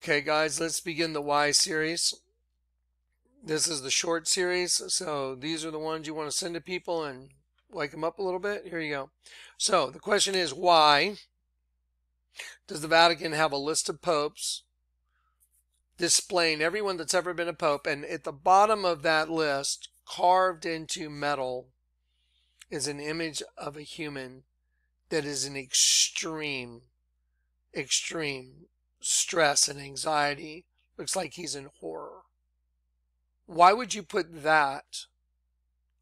Okay, guys, let's begin the Why series. This is the short series, so these are the ones you want to send to people and wake them up a little bit. Here you go. So the question is, why does the Vatican have a list of popes displaying everyone that's ever been a pope? And at the bottom of that list, carved into metal, is an image of a human that is in extreme stress and anxiety. Looks like he's in horror. Why would you put that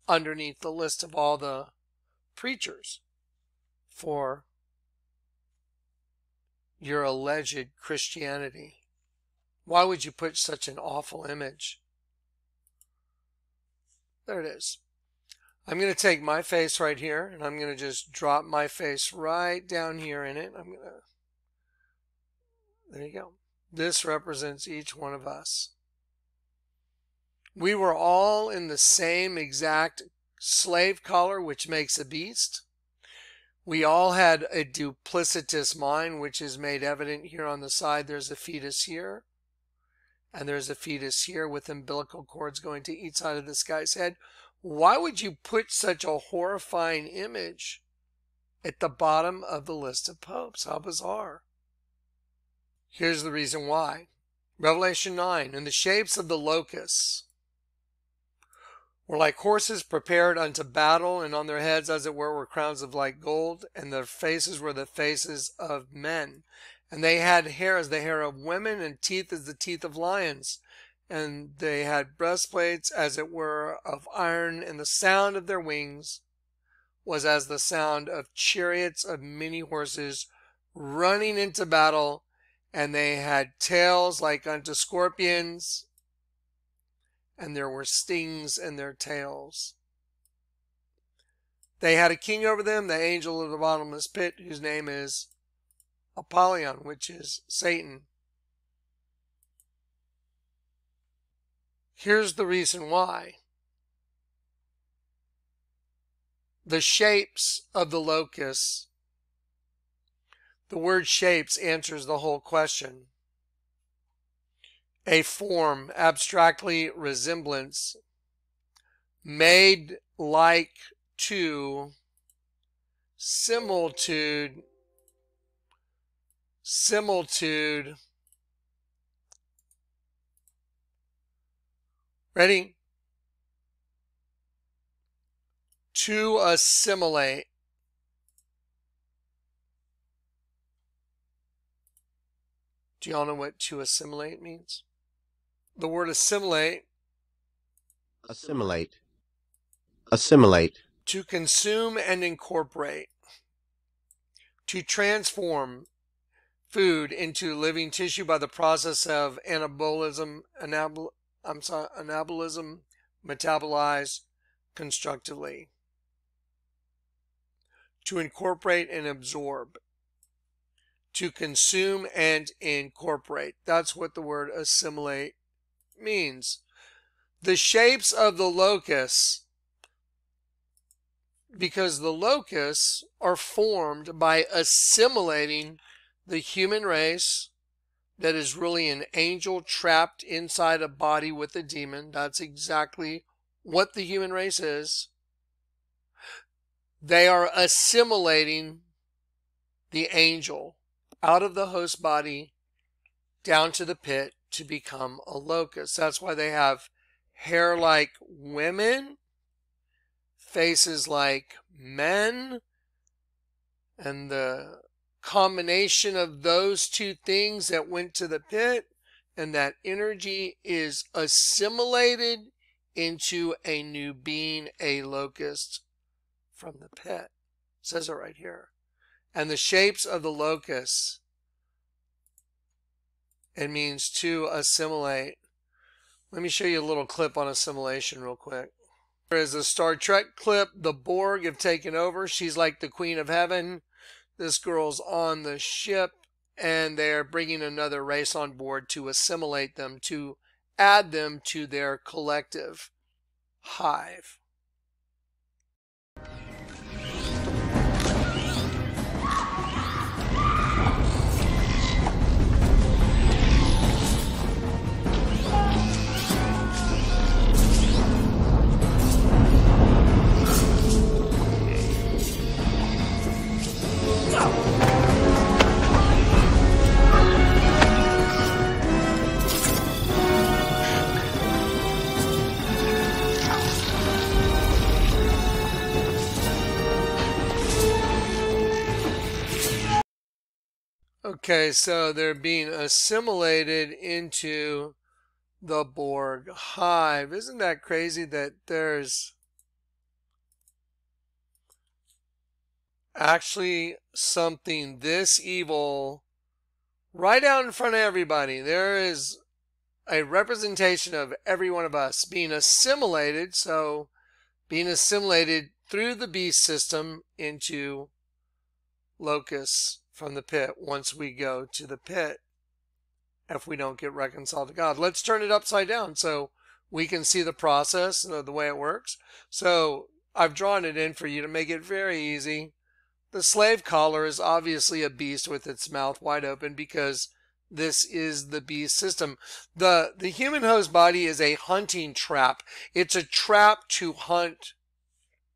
underneath the list of all the preachers for your alleged Christianity? Why would you put such an awful image? There it is. I'm going to take my face right here, and I'm going to just drop my face right down here in it. There you go. This represents each one of us. We were all in the same exact slave collar, which makes a beast. We all had a duplicitous mind, which is made evident here on the side. There's a fetus here, and there's a fetus here with umbilical cords going to each side of this guy's head. Why would you put such a horrifying image at the bottom of the list of popes? How bizarre. Here's the reason why. Revelation 9, and the shapes of the locusts were like horses prepared unto battle, and on their heads, as it were crowns of like gold, and their faces were the faces of men. And they had hair as the hair of women, and teeth as the teeth of lions. And they had breastplates, as it were, of iron, and the sound of their wings was as the sound of chariots of many horses running into battle. And they had tails like unto scorpions, and there were stings in their tails. They had a king over them, the angel of the bottomless pit, whose name is Apollyon, which is Satan. Here's the reason why. The shapes of the locusts. The word shapes answers the whole question. A form, abstractly resemblance, made like to, similitude, ready? To assimilate. Do y'all know what to assimilate means? The word assimilate. Assimilate. To consume and incorporate. To transform food into living tissue by the process of anabolism, metabolize constructively. To incorporate and absorb. To consume and incorporate. That's what the word assimilate means. The shapes of the locusts, because the locusts are formed by assimilating the human race that is really an angel trapped inside a body with a demon. That's exactly what the human race is. They are assimilating the angel out of the host body down to the pit to become a locust. That's why they have hair like women, faces like men, and the combination of those two things that went to the pit, and that energy is assimilated into a new being, a locust from the pit. It says it right here. And the shapes of the locusts, it means to assimilate. Let me show you a little clip on assimilation real quick. There is a Star Trek clip. The Borg have taken over. She's like the Queen of Heaven. This girl's on the ship, and they're bringing another race on board to assimilate them, to add them to their collective hive. Okay, so they're being assimilated into the Borg hive. Isn't that crazy that there's actually something this evil right out in front of everybody? There is a representation of every one of us being assimilated, so being assimilated through the beast system into locusts from the pit once we go to the pit, if we don't get reconciled to God. Let's turn it upside down so we can see the process, the way it works. So I've drawn it in for you to make it very easy. The slave collar is obviously a beast with its mouth wide open because this is the beast system. The human host body is a hunting trap. It's a trap to hunt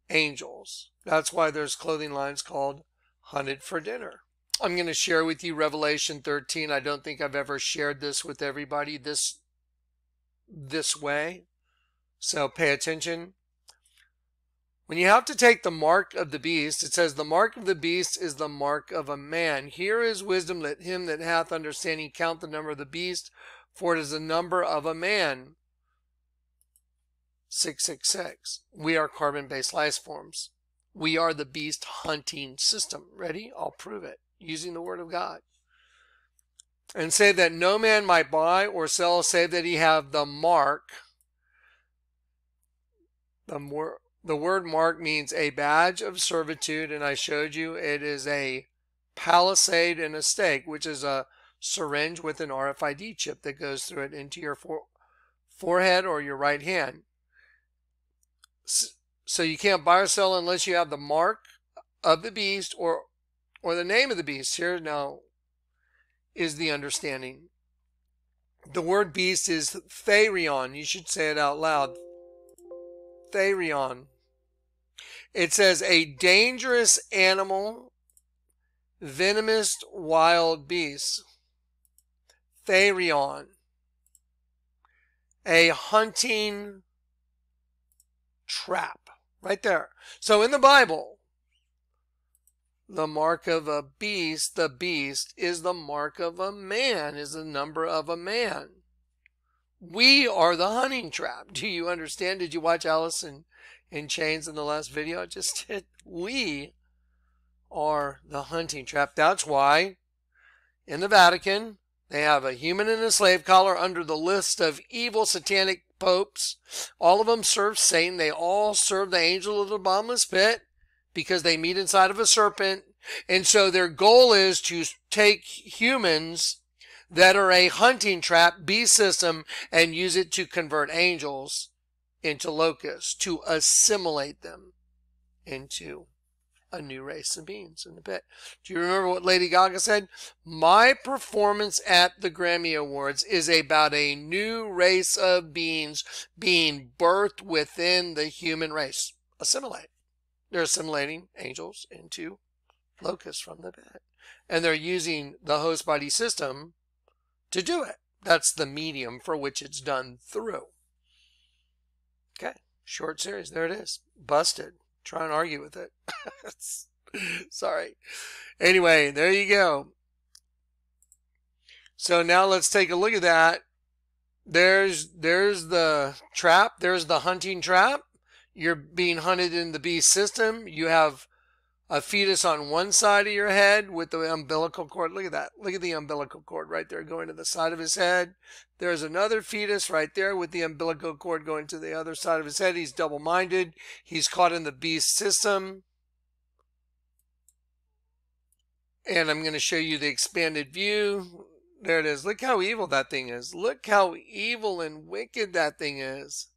angels. That's why there's clothing lines called Hunted for Dinner. I'm going to share with you Revelation 13. I don't think I've ever shared this with everybody this way. So pay attention. When you have to take the mark of the beast, it says the mark of the beast is the mark of a man. Here is wisdom, let him that hath understanding count the number of the beast, for it is the number of a man. 666. We are carbon-based life forms. We are the beast hunting system. Ready? I'll prove it using the word of God. And say that no man might buy or sell save that he have the mark. The word mark means a badge of servitude, and I showed you it is a palisade and a stake, which is a syringe with an RFID chip that goes through it into your forehead or your right hand. So you can't buy or sell unless you have the mark of the beast or the name of the beast. Here now is the understanding. The word beast is therion. You should say it out loud. Therion. It says a dangerous animal, venomous wild beast. Therion. A hunting trap. Right there. So in the Bible, the mark of a beast, the beast, is the mark of a man, is the number of a man. We are the hunting trap. Do you understand? Did you watch Alice in Chains in the last video? I just did. We are the hunting trap. That's why in the Vatican they have a human in a slave collar under the list of evil satanic popes. All of them serve Satan. They all serve the angel of the bottomless pit because they meet inside of a serpent. And so their goal is to take humans that are a hunting trap, beast system, and use it to convert angels into locusts, to assimilate them into a new race of beings in the pit. Do you remember what Lady Gaga said? My performance at the Grammy Awards is about a new race of beings being birthed within the human race. Assimilate. They're assimilating angels into locusts from the pit. And they're using the host body system to do it. That's the medium for which it's done through. Okay, short series. There it is. Busted. Try and argue with it. Sorry. Anyway, there you go. So now let's take a look at that. There's the trap. There's the hunting trap. You're being hunted in the beast system. You have a fetus on one side of your head with the umbilical cord. Look at that. Look at the umbilical cord right there going to the side of his head. There's another fetus right there with the umbilical cord going to the other side of his head. He's double-minded. He's caught in the beast system. And I'm going to show you the expanded view. There it is. Look how evil that thing is. Look how evil and wicked that thing is.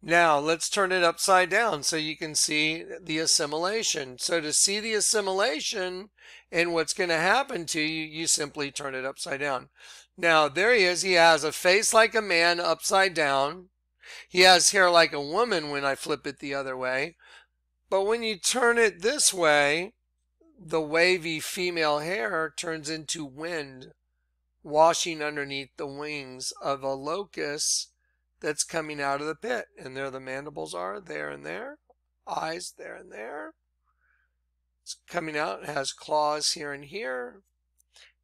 Now, let's turn it upside down so you can see the assimilation. So to see the assimilation and what's going to happen to you, you simply turn it upside down. Now, there he is. He has a face like a man upside down. He has hair like a woman when I flip it the other way. But when you turn it this way, the wavy female hair turns into wind washing underneath the wings of a locust that's coming out of the pit. And there the mandibles are, there and there. Eyes there and there. It's coming out. It has claws here and here.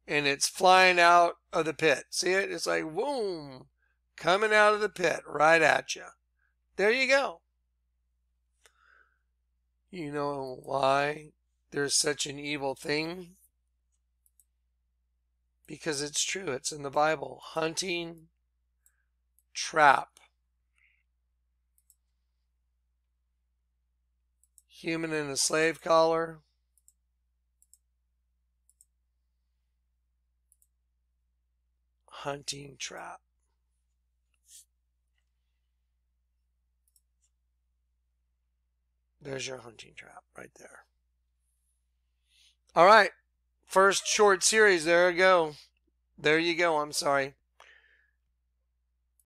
and it's flying out of the pit. See it? It's like, boom, coming out of the pit right at you. There you go. You know why there's such an evil thing? Because it's true. It's in the Bible. Hunting trap. Human in a slave collar. Hunting trap. There's your hunting trap right there. All right. First short series. There you go. There you go. I'm sorry.